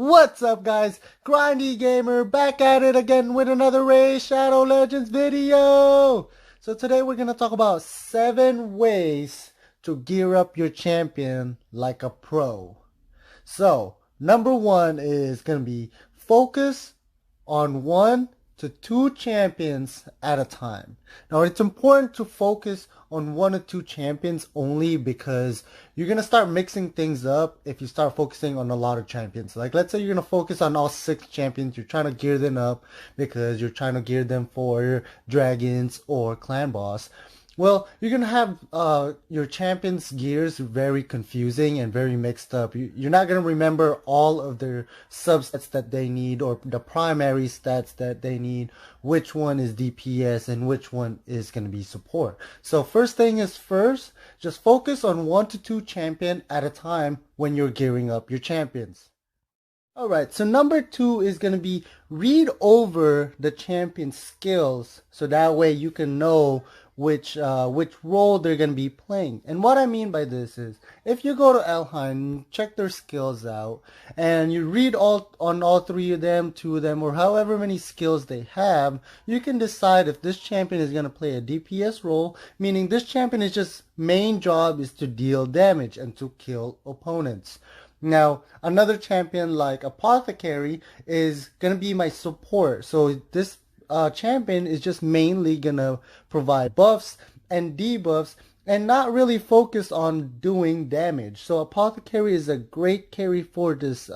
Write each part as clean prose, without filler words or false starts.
What's up, guys? Grindy Gamer back at it again with another Ray Shadow Legends video. So today we're gonna talk about 7 ways to gear up your champion like a pro. So number 1 is gonna be focus on 1 to 2 champions at a time. Now it's important to focus on 1 or 2 champions only because you're going to start mixing things up if you start focusing on a lot of champions. Like let's say you're going to focus on all 6 champions, you're trying to gear them up because you're trying to gear them for dragons or clan boss. Well, you're going to have your champions' gears very confusing and very mixed up. You're not going to remember all of their substats that they need or the primary stats that they need, which one is DPS and which one is going to be support. So first thing is first, just focus on 1 to 2 champion at a time when you're gearing up your champions. Alright, so number 2 is going to be read over the champion's skills so that way you can know which role they're going to be playing. And what I mean by this is, if you go to Elheim, check their skills out, and you read on all 3 of them, 2 of them, or however many skills they have, you can decide if this champion is going to play a DPS role, meaning this champion is just main job is to deal damage and to kill opponents. Now, another champion like Apothecary is going to be my support. So this champion is just mainly gonna provide buffs and debuffs and not really focus on doing damage. So Apothecary is a great carry for this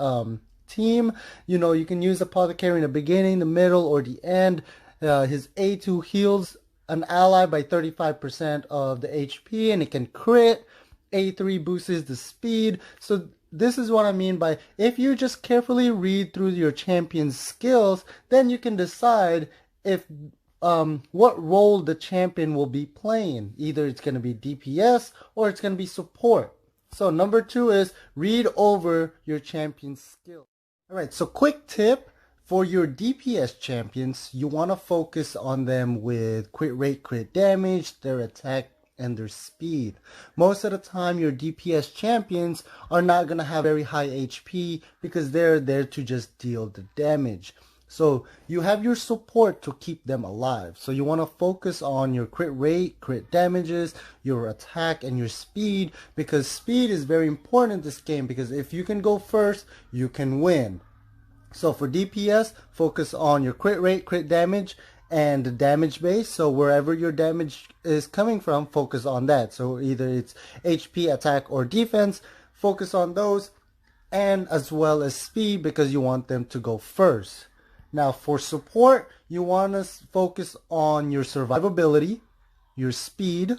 team. You know, you can use Apothecary in the beginning, the middle, or the end. His A2 heals an ally by 35% of the HP and it can crit. A3 boosts the speed. So this is what I mean by if you just carefully read through your champion's skills, then you can decide if what role the champion will be playing. Either it's going to be DPS or it's going to be support. So number 2 is read over your champion's skills. Alright, so quick tip for your DPS champions, you want to focus on them with crit rate, crit damage, their attack, and their speed. Most of the time your DPS champions are not going to have very high HP because they're there to just deal the damage. So you have your support to keep them alive. So you want to focus on your crit rate, crit damages, your attack, and your speed, because speed is very important in this game, because if you can go first, you can win. So for DPS, focus on your crit rate, crit damage, and the damage base. So wherever your damage is coming from, focus on that. So either it's HP, attack, or defense, focus on those, and as well as speed because you want them to go first. Now for support, you want to focus on your survivability, your speed,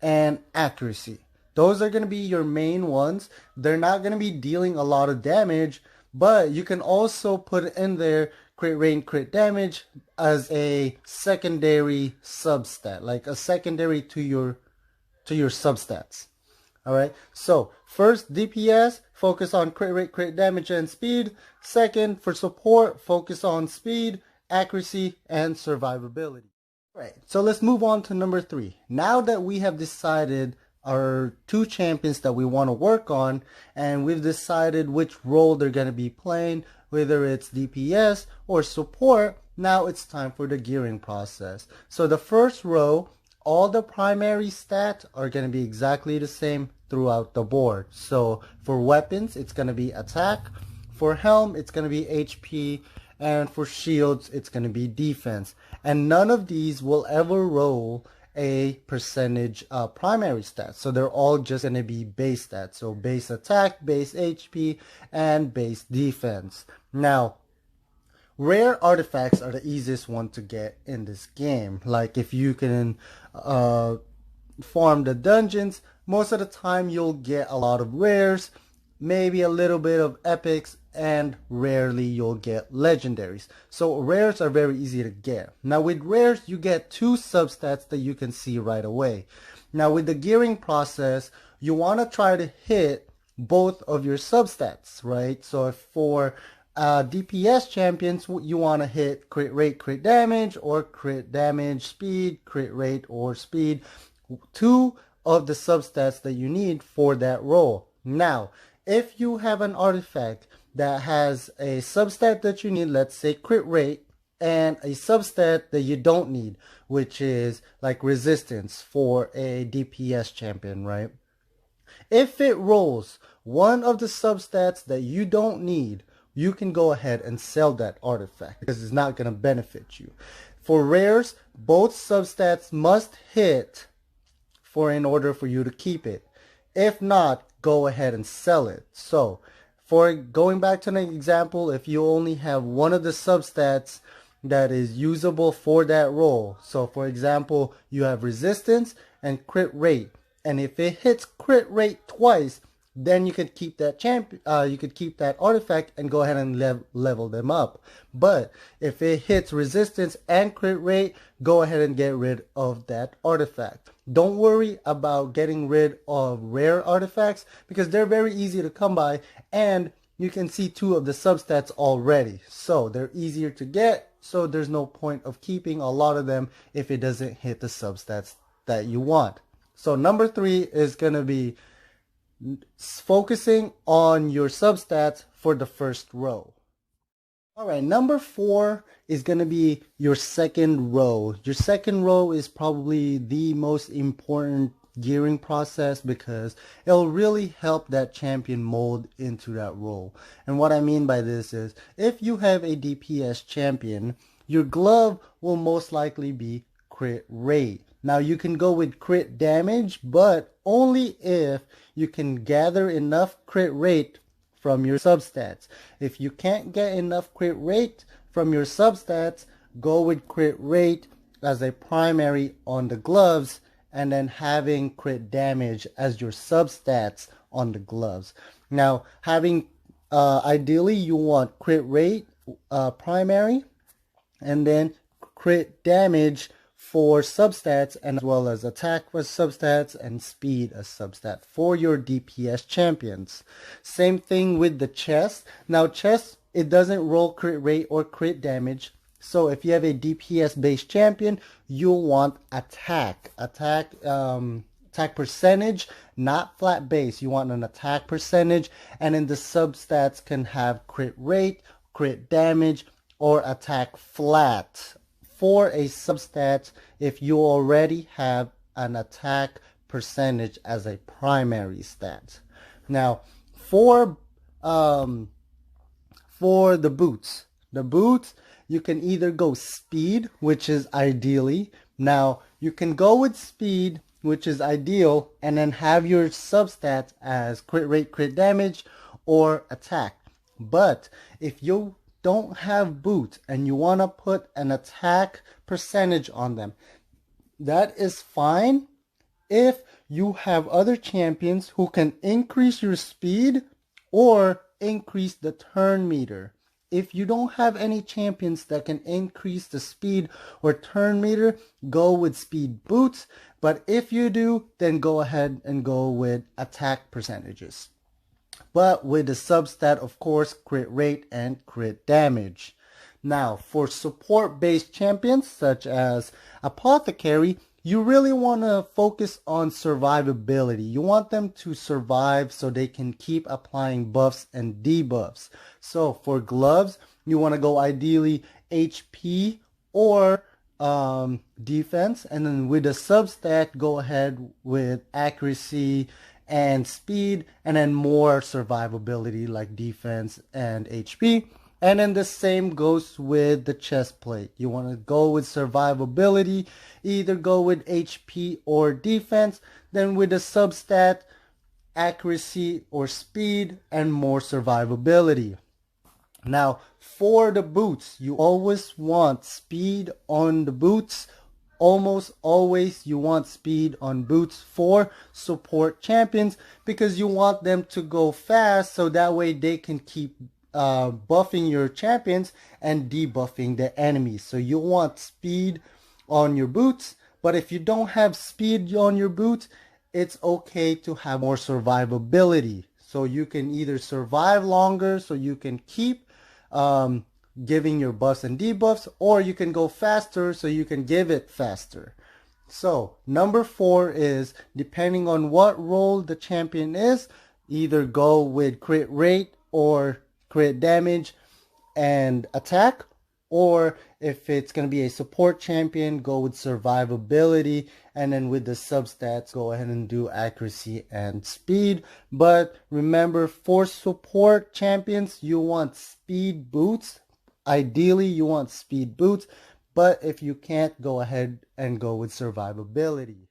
and accuracy. Those are going to be your main ones. They're not going to be dealing a lot of damage, but you can also put in there crit rate and crit damage as a secondary substat, like a secondary to your substats. Alright, so first DPS, focus on crit rate, crit damage, and speed. Second, for support, focus on speed, accuracy, and survivability. Alright, so let's move on to number 3. Now that we have decided our 2 champions that we want to work on, and we've decided which role they're going to be playing, whether it's DPS or support, now it's time for the gearing process. So the first row, all the primary stats are going to be exactly the same throughout the board. So for weapons, it's going to be attack. For helm, it's going to be HP. And for shields, it's going to be defense. And none of these will ever roll a percentage primary stats. So they're all just going to be base stats. So base attack, base HP, and base defense. Now, rare artifacts are the easiest one to get in this game. Like if you can farm the dungeons, most of the time you'll get a lot of rares, maybe a little bit of epics, and rarely you'll get legendaries. So rares are very easy to get. Now with rares, you get 2 substats that you can see right away. Now with the gearing process, you want to try to hit both of your substats, right? So if for DPS champions, you want to hit crit rate, crit damage, or crit damage, speed, crit rate, or speed. 2 of the substats that you need for that role. Now, if you have an artifact that has a substat that you need, let's say crit rate, and a substat that you don't need, which is like resistance for a DPS champion, right? If it rolls one of the substats that you don't need, you can go ahead and sell that artifact because it's not going to benefit you. For rares, both substats must hit in order for you to keep it. If not, go ahead and sell it. So, for going back to an example, if you only have one of the substats that is usable for that role. So for example, you have resistance and crit rate. And if it hits crit rate twice, then you could keep that you could keep that artifact and go ahead and level them up. But if it hits resistance and crit rate, go ahead and get rid of that artifact. Don't worry about getting rid of rare artifacts because they're very easy to come by, and you can see two of the substats already. So they're easier to get, so there's no point of keeping a lot of them if it doesn't hit the substats that you want. So number 3 is going to be focusing on your substats for the first row. Alright, number 4 is going to be your second row. Your second row is probably the most important gearing process because it'll really help that champion mold into that role. And what I mean by this is, if you have a DPS champion, your glove will most likely be crit rate. Now you can go with crit damage, but only if you can gather enough crit rate from your substats. If you can't get enough crit rate from your substats, go with crit rate as a primary on the gloves, and then having crit damage as your substats on the gloves. Now, having ideally you want crit rate primary, and then crit damage for substats, and as well as attack as substats and speed as substat for your DPS champions. Same thing with the chest. Now chest, it doesn't roll crit rate or crit damage. So if you have a DPS based champion, you'll want attack percentage, not flat base. You want an attack percentage, and then the substats can have crit rate, crit damage, or attack flat for a substat if you already have an attack percentage as a primary stat. Now for the boots, you can either go speed, which is ideally. Now you can go with speed, which is ideal, and then have your substats as crit rate, crit damage, or attack. But if you don't have boots and you want to put an attack percentage on them, that is fine if you have other champions who can increase your speed or increase the turn meter. If you don't have any champions that can increase the speed or turn meter, go with speed boots. But if you do, then go ahead and go with attack percentages. But with the substat, of course, crit rate and crit damage. Now, for support-based champions such as Apothecary, you really want to focus on survivability. You want them to survive so they can keep applying buffs and debuffs. So for gloves, you want to go ideally HP or defense. And then with the substat, go ahead with accuracy and speed, and then more survivability like defense and HP. And then the same goes with the chest plate. You want to go with survivability, either go with HP or defense, then with the substat, accuracy or speed, and more survivability. Now for the boots, you always want speed on the boots. Almost always you want speed on boots for support champions because you want them to go fast so that way they can keep buffing your champions and debuffing the enemies. So you want speed on your boots, but if you don't have speed on your boots, it's okay to have more survivability. So you can either survive longer so you can keep giving your buffs and debuffs, or you can go faster so you can give it faster. So number 4 is, depending on what role the champion is, either go with crit rate or crit damage and attack. Or if it's going to be a support champion, go with survivability. And then with the substats, go ahead and do accuracy and speed. But remember, for support champions, you want speed boots. Ideally, you want speed boots. But if you can't, go ahead and go with survivability.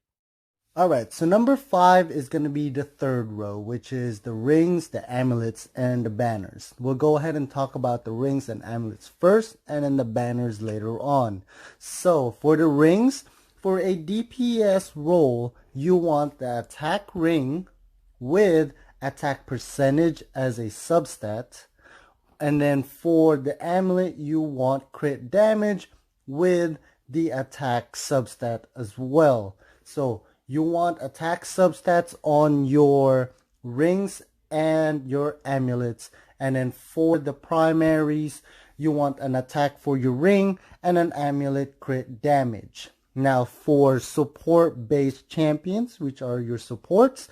Alright, so number 5 is going to be the third row, which is the rings, the amulets, and the banners. We'll go ahead and talk about the rings and amulets first, and then the banners later on. So, for the rings, for a DPS role, you want the attack ring with attack percentage as a substat. And then for the amulet, you want crit damage with the attack substat as well. So, you want attack substats on your rings and your amulets. And then for the primaries, you want an attack for your ring and an amulet crit damage. Now for support-based champions, which are your supports,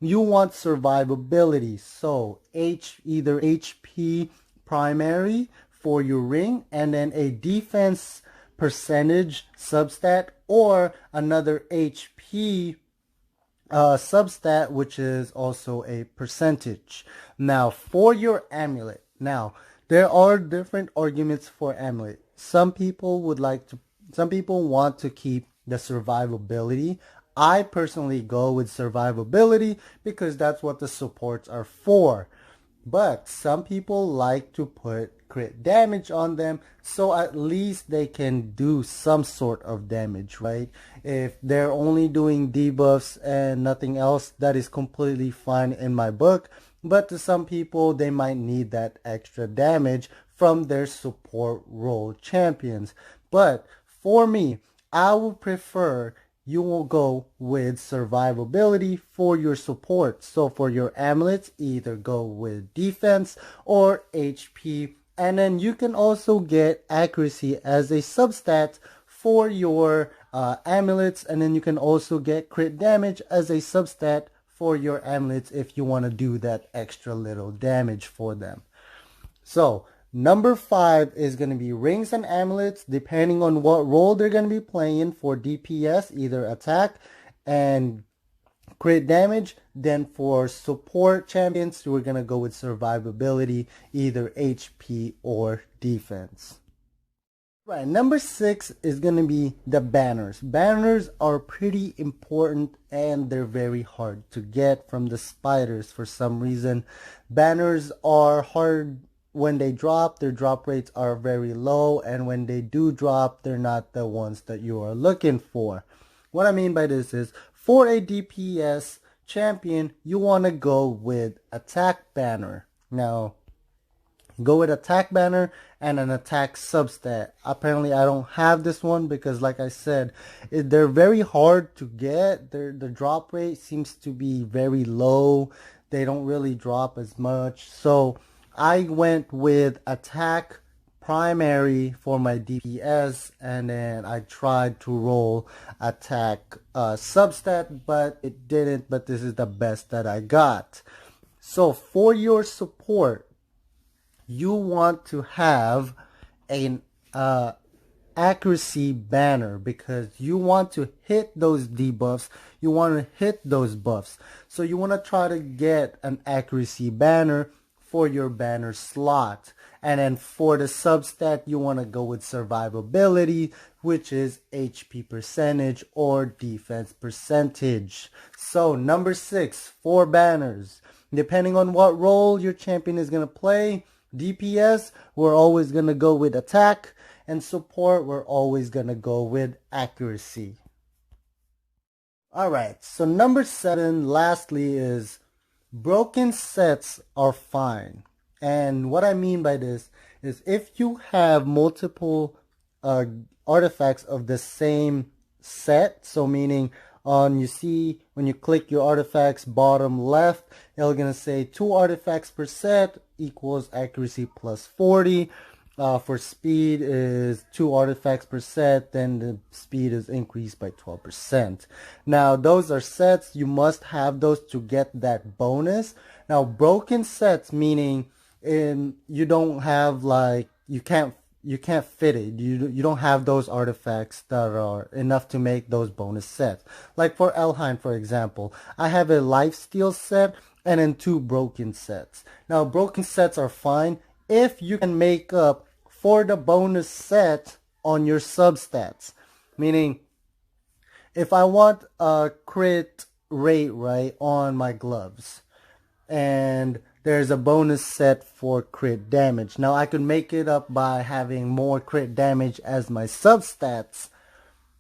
you want survivability. So either HP primary for your ring and then a defense percentage substat or another HP substat, which is also a percentage. Now for your amulet, now there are different arguments for amulet. Some people want to keep the survivability. I personally go with survivability because that's what the supports are for. But some people like to put crit damage on them, so at least they can do some sort of damage, right? If they're only doing debuffs and nothing else, that is completely fine in my book. But to some people, they might need that extra damage from their support role champions. But for me, I would prefer you will go with survivability for your support. So for your amulets, either go with defense or HP. And then you can also get accuracy as a substat for your amulets. And then you can also get crit damage as a substat for your amulets if you want to do that extra little damage for them. So number 5 is going to be rings and amulets, depending on what role they're going to be playing for DPS, either attack and crit damage. Then for support champions, we're going to go with survivability, either HP or defense. Right, number 6 is going to be the banners. Banners are pretty important and they're very hard to get from the spiders for some reason. Banners are hard. When they drop, their drop rates are very low, and when they do drop, they're not the ones that you are looking for. What I mean by this is, for a DPS champion, you want to go with attack banner. Now, go with attack banner and an attack substat. Apparently, I don't have this one because, like I said, they're very hard to get. The drop rate seems to be very low. They don't really drop as much. So I went with attack primary for my DPS, and then I tried to roll attack substat, but it didn't. But this is the best that I got. So for your support, you want to have an accuracy banner because you want to hit those debuffs, you want to hit those buffs. So you want to try to get an accuracy banner for your banner slot. And then for the substat, you want to go with survivability, which is HP percentage or defense percentage. So number 6, for banners. Depending on what role your champion is going to play, DPS, we're always going to go with attack. And support, we're always going to go with accuracy. Alright, so number 7, lastly, is broken sets are fine. And what I mean by this is if you have multiple artifacts of the same set, so meaning you see when you click your artifacts bottom left, it's going to say 2 artifacts per set equals accuracy plus 40. For speed is 2 artifacts per set, then the speed is increased by 12%. Now those are sets, you must have those to get that bonus. Now broken sets, meaning and you don't have like you can't fit it. You don't have those artifacts that are enough to make those bonus sets. Like for Elheim, for example, I have a lifesteal set and then 2 broken sets. Now broken sets are fine if you can make up for the bonus set on your substats. Meaning, if I want a crit rate, right, on my gloves, and there's a bonus set for crit damage. Now I could make it up by having more crit damage as my substats.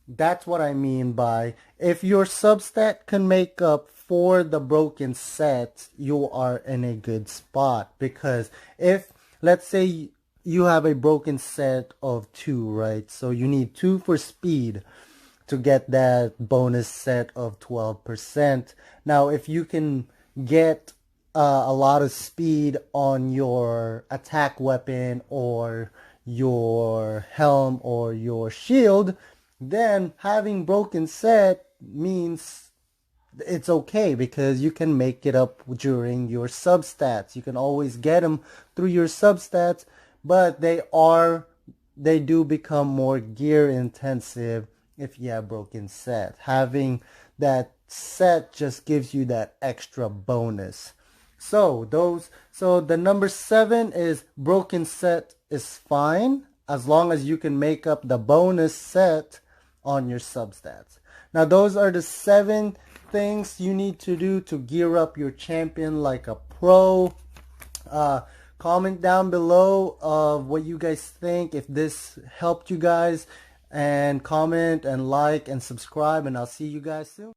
That's what I mean by if your substat can make up for the broken set, you are in a good spot. Because if, let's say you have a broken set of 2, right? So you need 2 for speed to get that bonus set of 12%. Now if you can get a lot of speed on your attack weapon or your helm or your shield, then having broken set means it's okay because you can make it up during your substats. You can always get them through your substats, but they do become more gear intensive if you have broken set. Having that set just gives you that extra bonus. So the number 7 is broken set is fine as long as you can make up the bonus set on your substats. Now those are the 7 things you need to do to gear up your champion like a pro. Comment down below of what you guys think, if this helped you guys, and comment and like and subscribe, and I'll see you guys soon.